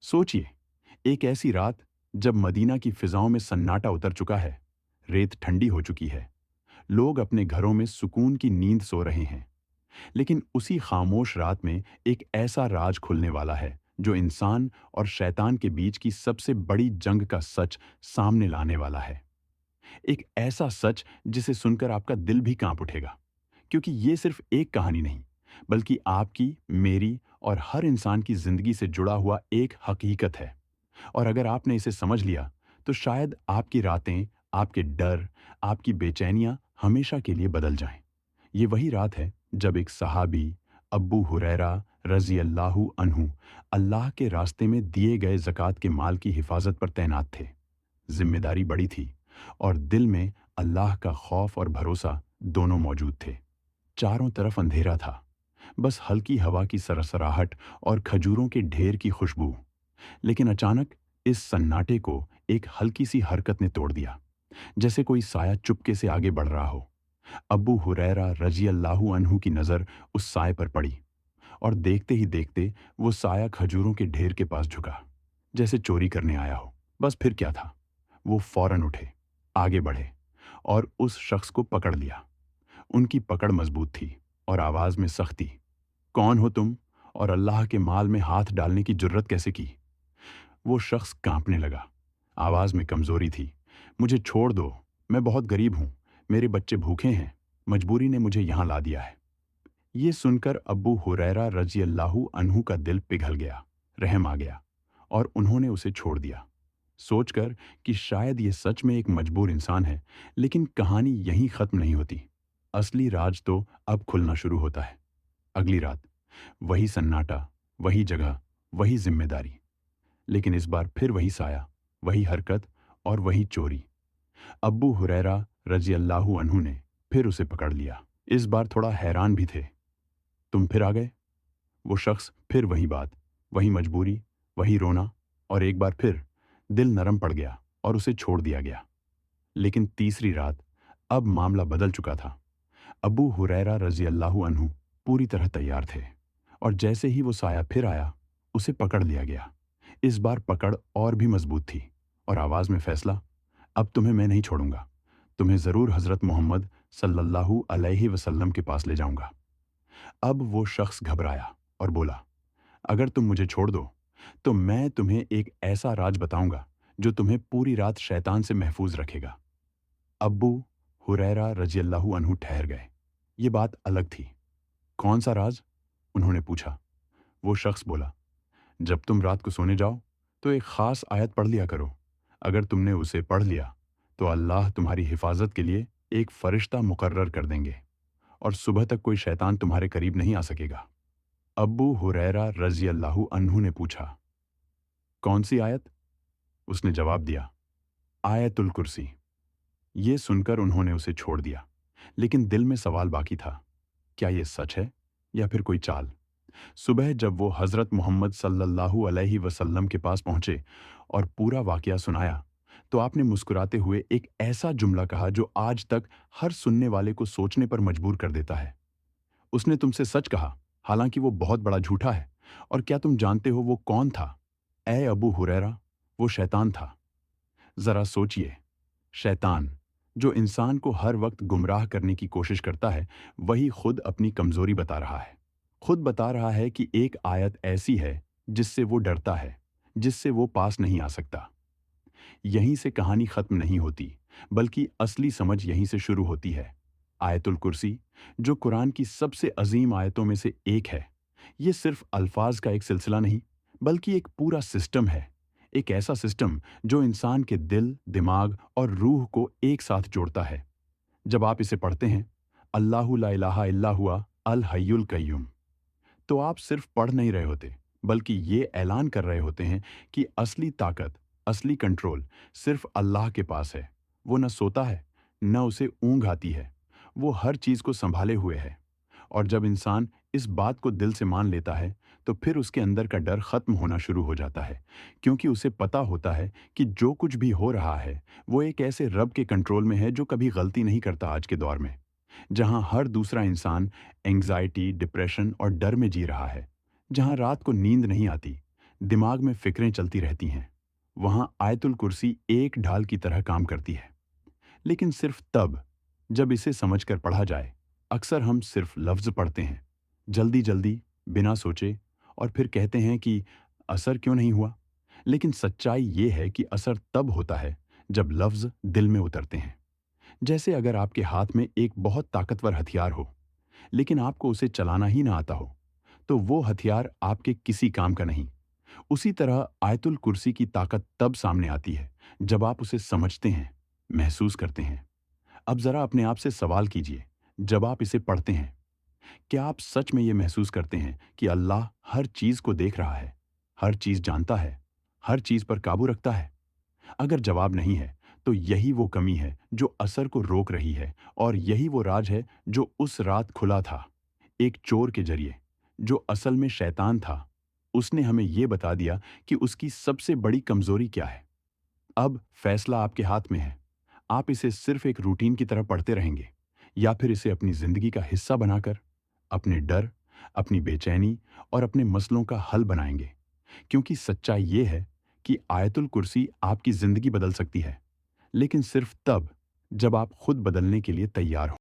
सोचिए, एक ऐसी रात जब मदीना की फिजाओं में सन्नाटा उतर चुका है, रेत ठंडी हो चुकी है, लोग अपने घरों में सुकून की नींद सो रहे हैं। लेकिन उसी खामोश रात में एक ऐसा राज खुलने वाला है जो इंसान और शैतान के बीच की सबसे बड़ी जंग का सच सामने लाने वाला है। एक ऐसा सच जिसे सुनकर आपका दिल भी कांप उठेगा, क्योंकि ये सिर्फ एक कहानी नहीं, बल्कि आपकी, मेरी और हर इंसान की जिंदगी से जुड़ा हुआ एक हकीकत है। और अगर आपने इसे समझ लिया, तो शायद आपकी रातें, आपके डर, आपकी बेचैनियां हमेशा के लिए बदल जाएं। ये वही रात है जब एक सहाबी, अब्बू हुरैरा रजी अल्लाहु अन्हु, अल्लाह के रास्ते में दिए गए ज़कात के माल की हिफाजत पर तैनात थे। जिम्मेदारी बड़ी थी और दिल में अल्लाह का खौफ और भरोसा दोनों मौजूद थे। चारों तरफ अंधेरा था, बस हल्की हवा की सरसराहट और खजूरों के ढेर की खुशबू। लेकिन अचानक इस सन्नाटे को एक हल्की सी हरकत ने तोड़ दिया, जैसे कोई साया चुपके से आगे बढ़ रहा हो। अब्बू हुरैरा रजी अल्लाहु अन्हु की नज़र उस साए पर पड़ी, और देखते ही देखते वो साया खजूरों के ढेर के पास झुका, जैसे चोरी करने आया हो। बस फिर क्या था, वो फौरन उठे, आगे बढ़े और उस शख्स को पकड़ लिया। उनकी पकड़ मजबूत थी और आवाज़ में सख्ती। कौन हो तुम, और अल्लाह के माल में हाथ डालने की जुर्रत कैसे की? वो शख्स कांपने लगा, आवाज में कमजोरी थी। मुझे छोड़ दो, मैं बहुत गरीब हूं, मेरे बच्चे भूखे हैं, मजबूरी ने मुझे यहां ला दिया है। ये सुनकर अब्बू हुरैरा रजी अल्लाहु अन्हु का दिल पिघल गया, रहम आ गया, और उन्होंने उसे छोड़ दिया, सोचकर कि शायद ये सच में एक मजबूर इंसान है। लेकिन कहानी यहीं खत्म नहीं होती। असली राज तो अब खुलना शुरू होता है। अगली रात वही सन्नाटा, वही जगह, वही जिम्मेदारी। लेकिन इस बार फिर वही साया, वही हरकत और वही चोरी। अब्बू हुरैरा रजी अल्लाहु अन्हु ने फिर उसे पकड़ लिया। इस बार थोड़ा हैरान भी थे। तुम फिर आ गए? वो शख्स फिर वही बात, वही मजबूरी, वही रोना, और एक बार फिर दिल नरम पड़ गया और उसे छोड़ दिया गया। लेकिन तीसरी रात अब मामला बदल चुका था। अब्बू हुरैरा रजी अल्लाहु अन्हु पूरी तरह तैयार थे, और जैसे ही वो साया फिर आया, उसे पकड़ लिया गया। इस बार पकड़ और भी मजबूत थी, और आवाज में फैसला, अब तुम्हें मैं नहीं छोड़ूंगा, तुम्हें जरूर हजरत मोहम्मद सल्लल्लाहु अलैहि वसल्लम के पास ले जाऊंगा। अब वो शख्स घबराया और बोला, अगर तुम मुझे छोड़ दो, तो मैं तुम्हें एक ऐसा राज बताऊंगा जो तुम्हें पूरी रात शैतान से महफूज रखेगा। अब्बू हुरैरा रज़ियल्लाहु अन्हु ठहर गए। ये बात अलग थी। कौन सा राज? उन्होंने पूछा। वो शख्स बोला, जब तुम रात को सोने जाओ, तो एक खास आयत पढ़ लिया करो। अगर तुमने उसे पढ़ लिया, तो अल्लाह तुम्हारी हिफाजत के लिए एक फरिश्ता मुकर्रर कर देंगे, और सुबह तक कोई शैतान तुम्हारे करीब नहीं आ सकेगा। अब्बू हुरैरा रज़ियल्लाहु अन्हु ने पूछा, कौन सी आयत? उसने जवाब दिया, आयतुल कुर्सी। ये सुनकर उन्होंने उसे छोड़ दिया, लेकिन दिल में सवाल बाकी था, क्या ये सच है या फिर कोई चाल? सुबह जब वो हज़रत मोहम्मद सल्लल्लाहु अलैहि वसल्लम के पास पहुंचे और पूरा वाकया सुनाया, तो आपने मुस्कुराते हुए एक ऐसा जुमला कहा जो आज तक हर सुनने वाले को सोचने पर मजबूर कर देता है। उसने तुमसे सच कहा, हालांकि वो बहुत बड़ा झूठा है। और क्या तुम जानते हो वो कौन था? ए अबू हुरैरा, वो शैतान था। जरा सोचिए, शैतान, जो इंसान को हर वक्त गुमराह करने की कोशिश करता है, वही खुद अपनी कमजोरी बता रहा है। खुद बता रहा है कि एक आयत ऐसी है जिससे वो डरता है, जिससे वो पास नहीं आ सकता। यहीं से कहानी खत्म नहीं होती, बल्कि असली समझ यहीं से शुरू होती है। आयतुल कुर्सी, जो कुरान की सबसे अजीम आयतों में से एक है, ये सिर्फ अल्फाज का एक सिलसिला नहीं, बल्कि एक पूरा सिस्टम है। एक ऐसा सिस्टम जो इंसान के दिल, दिमाग और रूह को एक साथ जोड़ता है। जब आप इसे पढ़ते हैं, अल्लाहु ला इलाहा इल्ला हुआ अल हय्युल कय्यूम, तो आप सिर्फ पढ़ नहीं रहे होते, बल्कि ये ऐलान कर रहे होते हैं कि असली ताकत, असली कंट्रोल सिर्फ अल्लाह के पास है। वो न सोता है, न उसे ऊंघ आती है, वो हर चीज को संभाले हुए है। और जब इंसान इस बात को दिल से मान लेता है, तो फिर उसके अंदर का डर खत्म होना शुरू हो जाता है, क्योंकि उसे पता होता है कि जो कुछ भी हो रहा है, वो एक ऐसे रब के कंट्रोल में है जो कभी गलती नहीं करता। आज के दौर में, जहां हर दूसरा इंसान एंग्जाइटी, डिप्रेशन और डर में जी रहा है, जहां रात को नींद नहीं आती, दिमाग में फिक्रें चलती रहती हैं, वहां आयतुल कुर्सी एक ढाल की तरह काम करती है। लेकिन सिर्फ तब जब इसे समझकर पढ़ा जाए। अक्सर हम सिर्फ लफ्ज पढ़ते हैं, जल्दी जल्दी, बिना सोचे, और फिर कहते हैं कि असर क्यों नहीं हुआ। लेकिन सच्चाई ये है कि असर तब होता है जब लफ्ज दिल में उतरते हैं। जैसे अगर आपके हाथ में एक बहुत ताकतवर हथियार हो, लेकिन आपको उसे चलाना ही ना आता हो, तो वो हथियार आपके किसी काम का नहीं। उसी तरह आयतुल कुर्सी की ताकत तब सामने आती है जब आप उसे समझते हैं, महसूस करते हैं। अब जरा अपने आप से सवाल कीजिए, जब आप इसे पढ़ते हैं, क्या आप सच में ये महसूस करते हैं कि अल्लाह हर चीज को देख रहा है, हर चीज जानता है, हर चीज पर काबू रखता है? अगर जवाब नहीं है, तो यही वो कमी है जो असर को रोक रही है, और यही वो राज है जो उस रात खुला था, एक चोर के जरिए, जो असल में शैतान था। उसने हमें ये बता दिया कि उसकी सबसे बड़ी कमजोरी क्या है। अब फैसला आपके हाथ में है। आप इसे सिर्फ एक रूटीन की तरह पढ़ते रहेंगे, या फिर इसे अपनी जिंदगी का हिस्सा बनाकर अपने डर, अपनी बेचैनी और अपने मसलों का हल बनाएंगे। क्योंकि सच्चाई ये है कि आयतुल कुर्सी आपकी जिंदगी बदल सकती है, लेकिन सिर्फ तब जब आप खुद बदलने के लिए तैयार हो।